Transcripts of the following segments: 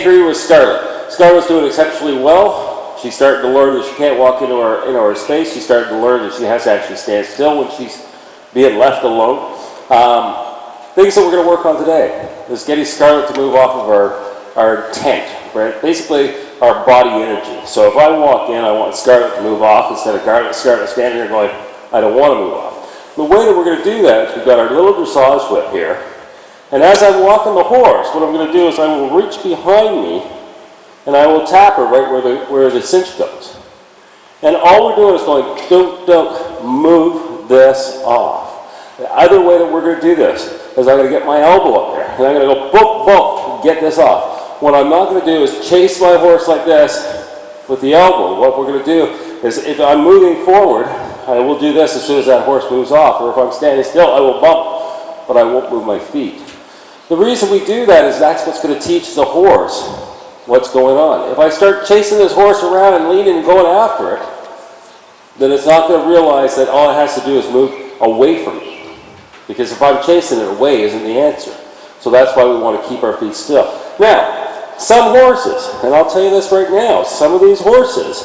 Day 3 was Scarlett. Scarlett's doing exceptionally well. She's starting to learn that she can't walk into her space. She's starting to learn that she has to actually stand still when she's being left alone. Things that we're going to work on today is getting Scarlett to move off of our tent, right? Basically, our body energy. So if I walk in, I want Scarlett to move off instead of Scarlett standing there going, I don't want to move off. The way that we're going to do that is we've got our little dressage whip here. And as I'm walking the horse, what I'm going to do is I will reach behind me and I will tap her right where the cinch goes. And all we're doing is going, don't move this off. The other way that we're going to do this is I'm going to get my elbow up there. And I'm going to go, boom, boom, get this off. What I'm not going to do is chase my horse like this with the elbow. What we're going to do is if I'm moving forward, I will do this as soon as that horse moves off. Or if I'm standing still, I will bump, but I won't move my feet. The reason we do that is that's what's going to teach the horse what's going on. If I start chasing this horse around and leading and going after it, then it's not going to realize that all it has to do is move away from me. Because if I'm chasing it away isn't the answer. So that's why we want to keep our feet still. Now, some horses, and I'll tell you this right now, some of these horses,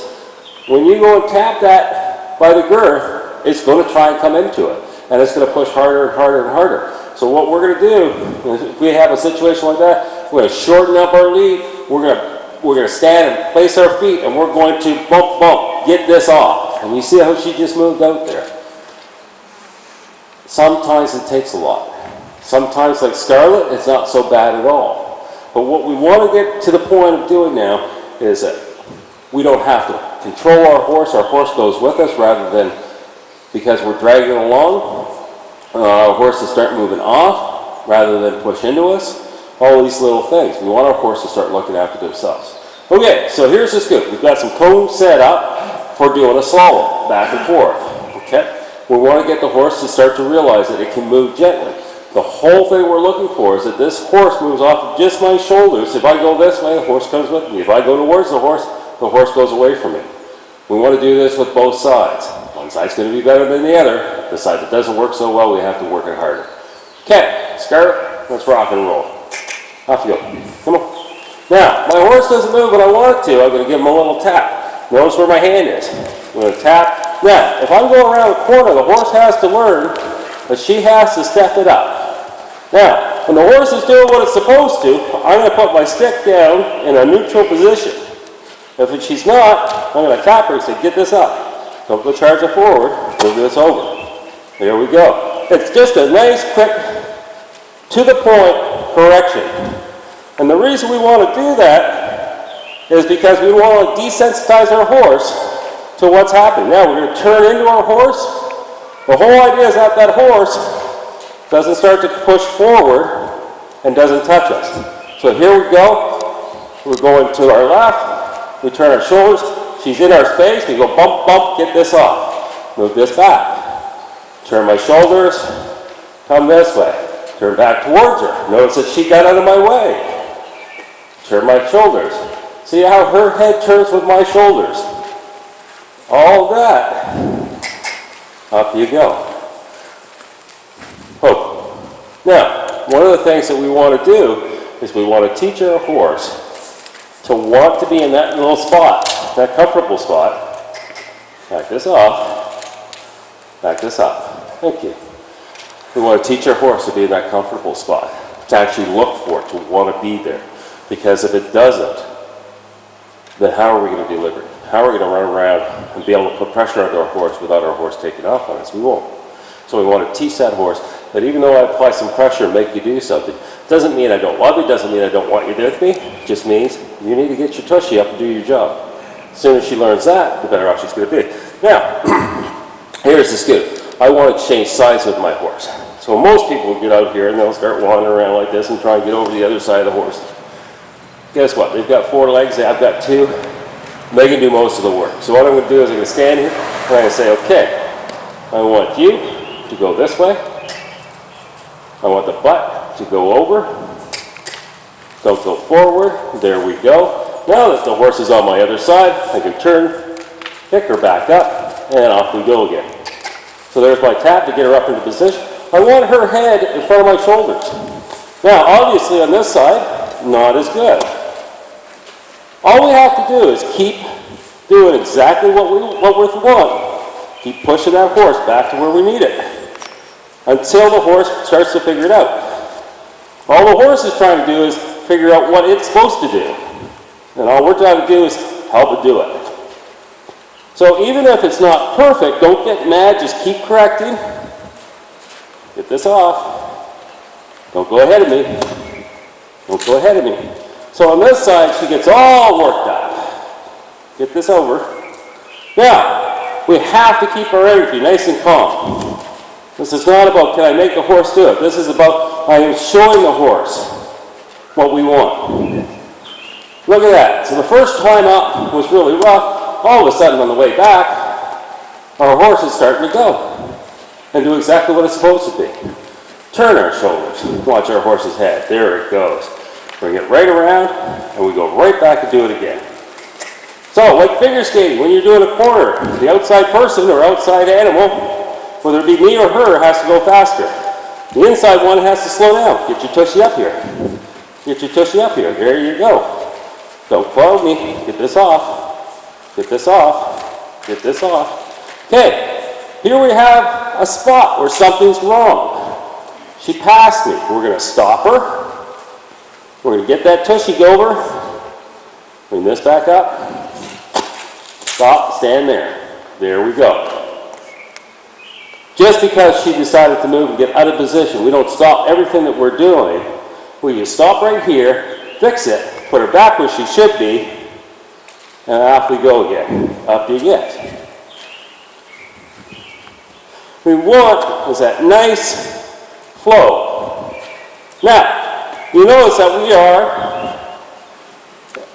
when you go and tap that by the girth, it's going to try and come into it. And it's going to push harder and harder and harder. So what we're going to do, is if we have a situation like that, we're going to shorten up our lead, we're going to stand and place our feet, and we're going to bump, bump, get this off. And you see how she just moved out there. Sometimes it takes a lot. Sometimes, like Scarlett, it's not so bad at all. But what we want to get to the point of doing now is that we don't have to control our horse goes with us rather than because we're dragging it along. Our horse to start moving off rather than push into us. All these little things. We want our horse to start looking after themselves. Okay, so here's the scoop. We've got some cones set up for doing a slalom, back and forth. Okay? We want to get the horse to start to realize that it can move gently. The whole thing we're looking for is that this horse moves off of just my shoulders. If I go this way, the horse comes with me. If I go towards the horse goes away from me. We want to do this with both sides. One side's going to be better than the other. The side that doesn't work so well, we have to work it harder. Okay, Scarlett, let's rock and roll. Off you go. Come on. Now, my horse doesn't move when I want it to. I'm going to give him a little tap. Notice where my hand is. I'm going to tap. Now, if I'm going around the corner, the horse has to learn that she has to step it up. Now, when the horse is doing what it's supposed to, I'm going to put my stick down in a neutral position. If she's not, I'm going to tap her and say, get this up. Don't go charge it forward, move this over. There we go. It's just a nice, quick, to the point correction. And the reason we want to do that is because we want to desensitize our horse to what's happening. Now we're going to turn into our horse. The whole idea is that that horse doesn't start to push forward and doesn't touch us. So here we go. We're going to our left. We turn our shoulders. She's in our space. We go bump, bump, get this off. Move this back. Turn my shoulders. Come this way. Turn back towards her. Notice that she got out of my way. Turn my shoulders. See how her head turns with my shoulders. All that. Up you go. Oh. Now, one of the things that we want to do is we want to teach our horse to want to be in that little spot, that comfortable spot. Back this off. Back this up. Thank you. We want to teach our horse to be in that comfortable spot, to actually look for it, to want to be there. Because if it doesn't, then how are we going to deliver it? How are we going to run around and be able to put pressure on our horse without our horse taking off on us? We won't. So we want to teach that horse that even though I apply some pressure and make you do something, doesn't mean I don't love you, doesn't mean I don't want you to do with me. It just means you need to get your tushy up and do your job. As soon as she learns that, the better off she's going to be. Now, here's the scoop. I want to change sides with my horse. So most people will get out here and they'll start wandering around like this and try and get over the other side of the horse. Guess what? They've got 4 legs, I've got 2. They can do most of the work. So what I'm going to do is I'm going to stand here and I'm going to say, okay, I want you to go this way. I want the butt to go over. Don't go forward. There we go. Now that the horse is on my other side, I can turn, pick her back up, and off we go again. So there's my tap to get her up into position. I want her head in front of my shoulders. Now, obviously on this side, not as good. All we have to do is keep doing exactly what we want. Keep pushing that horse back to where we need it until the horse starts to figure it out. All the horse is trying to do is figure out what it's supposed to do. And all we're trying to do is help it do it. So even if it's not perfect, don't get mad, just keep correcting. Get this off. Don't go ahead of me. Don't go ahead of me. So on this side, she gets all worked up. Get this over. Now, we have to keep our energy nice and calm. This is not about, can I make the horse do it? This is about, I am showing the horse what we want. Look at that. So the first time up was really rough. All of a sudden on the way back, our horse is starting to go and do exactly what it's supposed to be. Turn our shoulders. Watch our horse's head. There it goes. Bring it right around, and we go right back and do it again. So, like figure skating, when you're doing a corner, the outside person or outside animal, whether it be me or her, has to go faster. The inside one has to slow down. Get your tushy up here. Get your tushy up here. There you go. Don't follow me. Get this off. Get this off. Get this off. Okay, here we have a spot where something's wrong. She passed me. We're going to stop her. We're going to get that tushy over. Bring this back up. Stop, stand there. There we go. Just because she decided to move and get out of position, we don't stop everything that we're doing. We just stop right here, fix it, put her back where she should be, and off we go again. Up you get. We want is that nice flow. Now, you notice that we are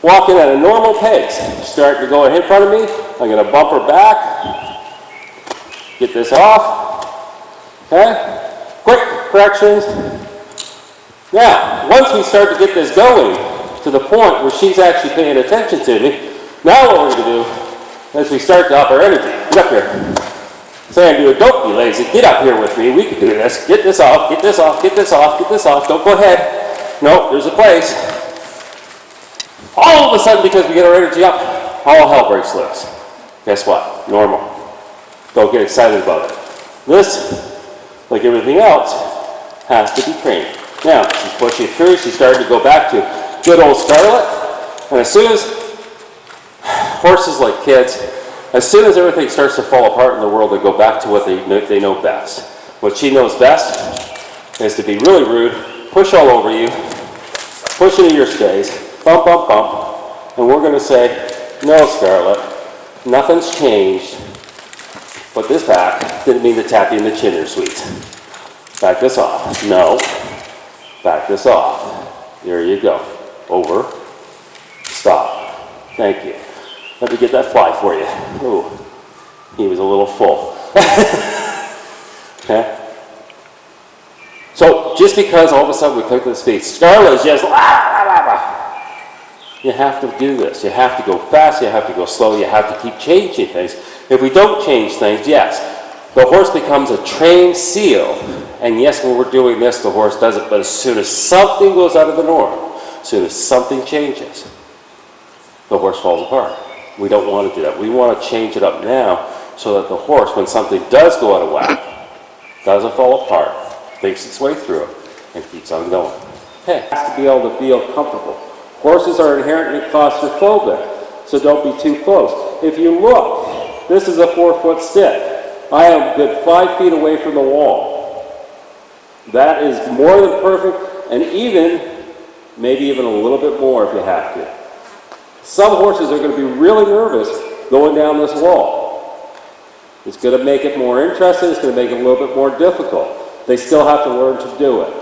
walking at a normal pace. Starting to go in front of me. I'm going to bump her back. Get this off. Okay? Quick corrections. Now, once we start to get this going to the point where she's actually paying attention to me, now what we're going to do is we start to up our energy. Get up here. Say, don't be lazy. Get up here with me. We can do this. Get this off. Get this off. Get this off. Get this off. Don't go ahead. No, there's a place. All of a sudden, because we get our energy up, all hell breaks loose. Guess what? Normal. Don't get excited about it. This, like everything else, has to be trained. Now, she's pushing through. She's starting to go back to good old Scarlet. And as soon as, horses like kids, as soon as everything starts to fall apart in the world, they go back to what they know best. What she knows best is to be really rude, push all over you, push into your space, bump, bump, bump, and we're going to say, no, Scarlet, nothing's changed, but this back didn't mean to tap you in the chin or sweet. Back this off. No. Back this off. There you go. Over. Stop. Thank you. Let me get that fly for you. Ooh, he was a little full. Okay? So, just because all of a sudden we click the speed, Scarlet is just, you have to do this. You have to go fast, you have to go slow, you have to keep changing things. If we don't change things, yes, the horse becomes a trained seal. And yes, when we're doing this, the horse does it. But as soon as something goes out of the norm, as soon as something changes, the horse falls apart. We don't want to do that. We want to change it up now so that the horse, when something does go out of whack, doesn't fall apart, thinks its way through it, and keeps on going. Okay, it has to be able to feel comfortable. Horses are inherently claustrophobic, so don't be too close. If you look, this is a 4-foot stick. I am a good 5 feet away from the wall. That is more than perfect, and maybe even a little bit more if you have to. Some horses are going to be really nervous going down this wall. It's going to make it more interesting. It's going to make it a little bit more difficult. They still have to learn to do it.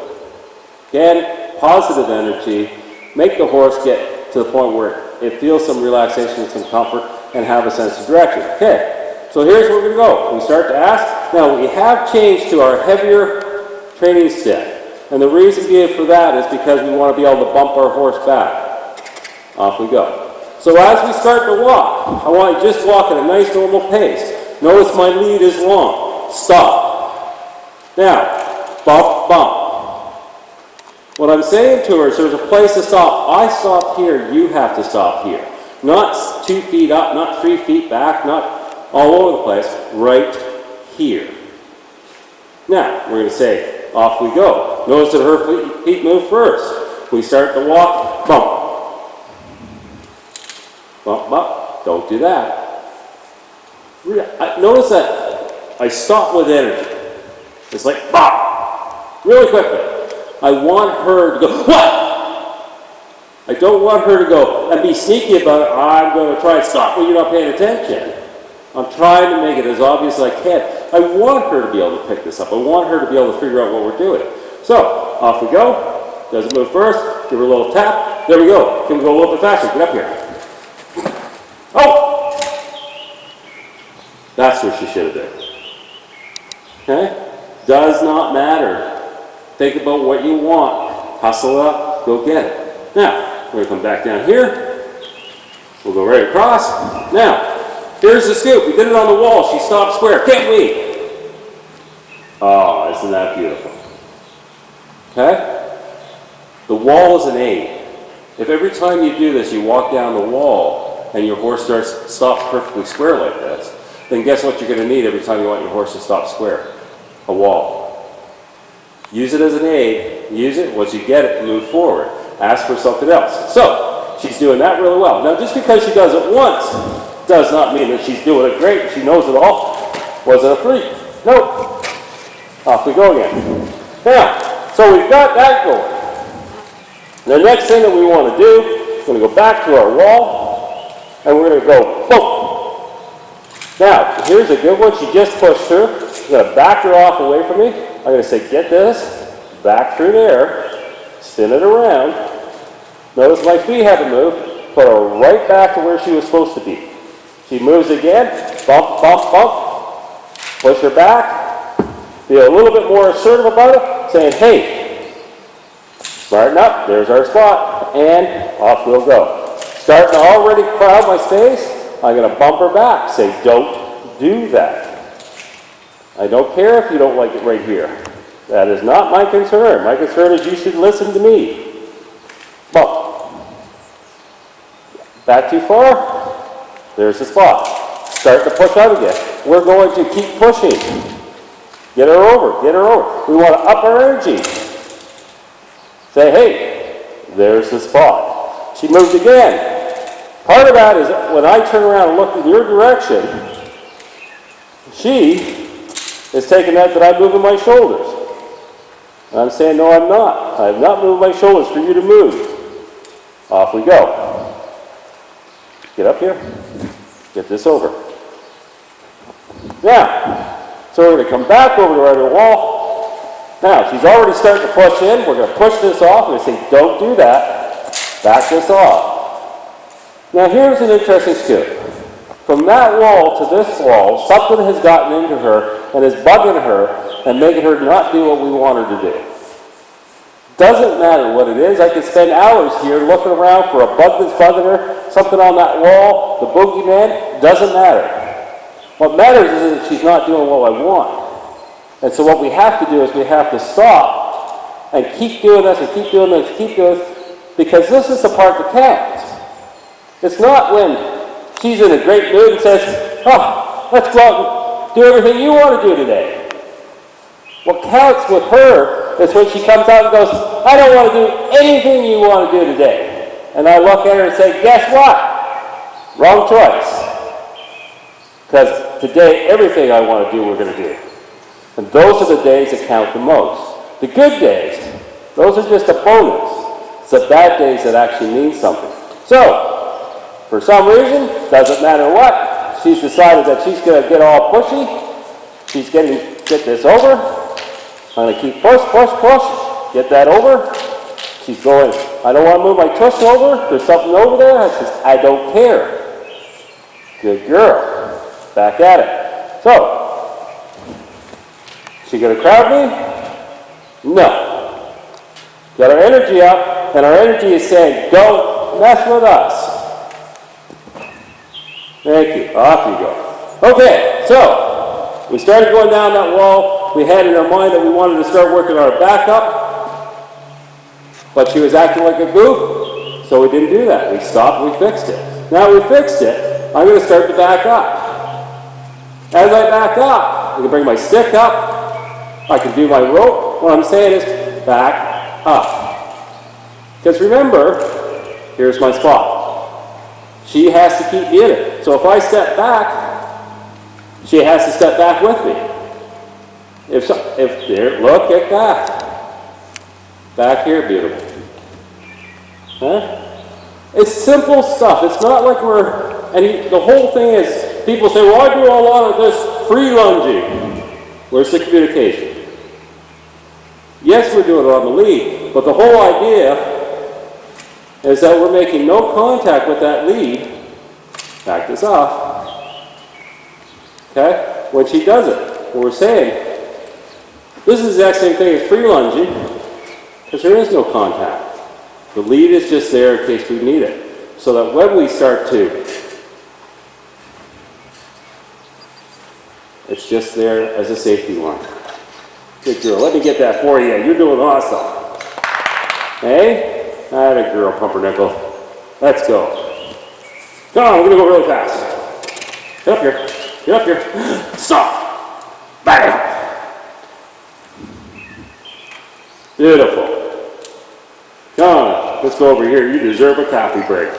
Again, positive energy. Make the horse get to the point where it feels some relaxation and some comfort and have a sense of direction. Okay, so here's where we're going to go. We start to ask. Now, we have changed to our heavier training stick. And the reason being for that is because we want to be able to bump our horse back. Off we go. So as we start to walk, I want to just walk at a nice normal pace. Notice my lead is long. Stop. Now, bump, bump. What I'm saying to her is there's a place to stop. I stop here, you have to stop here. Not 2 feet up, not 3 feet back, not all over the place, right here. Now, we're going to say, off we go. Notice that her feet move first. We start to walk, bump. Bump, bump. Don't do that. Notice that I stop with energy. It's like, bump! Really quickly. I want her to go, what? I don't want her to go and be sneaky about it. I'm going to try and stop when you're not paying attention. I'm trying to make it as obvious as I can. I want her to be able to pick this up. I want her to be able to figure out what we're doing. So, off we go. Does it move first? Give her a little tap. There we go. Can we go a little bit faster? Get up here. Oh! That's what she should have done. Okay? Does not matter. Think about what you want. Hustle it up. Go get it. Now, we're going to come back down here. We'll go right across. Now, here's the scoop. We did it on the wall. She stopped square. Can't we? Oh, isn't that beautiful? Okay? The wall is an aid. If every time you do this, you walk down the wall and your horse stops perfectly square like this, then guess what you're going to need every time you want your horse to stop square? A wall. Use it as an aid. Use it. Once you get it, move forward. Ask for something else. So, she's doing that really well. Now, just because she does it once does not mean that she's doing it great. She knows it all. Was it a freak? Nope. Off we go again. Now, so we've got that going. The next thing that we want to do is going to go back to our wall, and we're going to go boom. Now, here's a good one. She just pushed through. I'm going to back her off away from me. I'm going to say, get this, back through there, spin it around. Notice my feet haven't moved. Put her right back to where she was supposed to be. She moves again, bump, bump, bump. Push her back. Be a little bit more assertive about it, saying, hey, smarten up, there's our spot, and off we'll go. Starting to already crowd my space, I'm going to bump her back. Say, don't do that. I don't care if you don't like it right here. That is not my concern. My concern is you should listen to me. Bump. Back too far? There's the spot. Start to push out again. We're going to keep pushing. Get her over. Get her over. We want to up our energy. Say, hey, there's the spot. She moved again. Part of that is when I turn around and look in your direction, she is taking that I'm moving my shoulders. And I'm saying, no, I'm not. I'm not moving my shoulders for you to move. Off we go. Get up here. Get this over. Now, so we're going to come back over to our other wall. Now, she's already starting to push in. We're going to push this off. We're going to say, don't do that. Back this off. Now, here's an interesting scoop. From that wall to this wall, something has gotten into her and is bugging her and making her not do what we want her to do. Doesn't matter what it is. I could spend hours here looking around for a bug that's bugging her, something on that wall, the boogeyman. Doesn't matter. What matters is that she's not doing what I want. And so what we have to do is we have to stop and keep doing this and keep doing this and keep doing this, because this is the part that counts. It's not when she's in a great mood and says, oh, let's go out and do everything you want to do today. What counts with her is when she comes out and goes, I don't want to do anything you want to do today. And I look at her and say, guess what? Wrong choice. Because today, everything I want to do, we're going to do. And those are the days that count the most. The good days, those are just a bonus. It's the bad days that actually mean something. So, for some reason, doesn't matter what, she's decided that she's going to get all pushy. She's get this over. I'm going to keep push, get that over. She's going, I don't want to move my tush over. There's something over there. I says, I don't care. Good girl. Back at it. So, she going to crowd me? No. Got our energy up, and our energy is saying, don't mess with us. Thank you. Off you go. Okay, so, we started going down that wall. We had in our mind that we wanted to start working our back up, but she was acting like a goof, so we didn't do that. We stopped, we fixed it. Now we fixed it, I'm going to start to back up. As I back up, I can bring my stick up, I can do my rope. What I'm saying is back up. Because remember, here's my spot. She has to keep in it. So if I step back, she has to step back with me. If there, look at that. Back here, beautiful. Huh? It's simple stuff. It's not like the whole thing is, people say, well, I do a lot of this free lunging. Where's the communication? Yes, we're doing it on the lead, but the whole idea is that we're making no contact with that lead. Back this off. Okay? When she does it, what we're saying, this is the exact same thing as free lunging, because there is no contact. The lead is just there in case we need it. So that when we start to, it's just there as a safety line. Good girl. Let me get that for you. You're doing awesome. Hey? Atta girl, pumpernickel. Let's go. Come on, we're going to go really fast. Get up here. Get up here. Stop. Bam. Beautiful. Come on, let's go over here. You deserve a coffee break.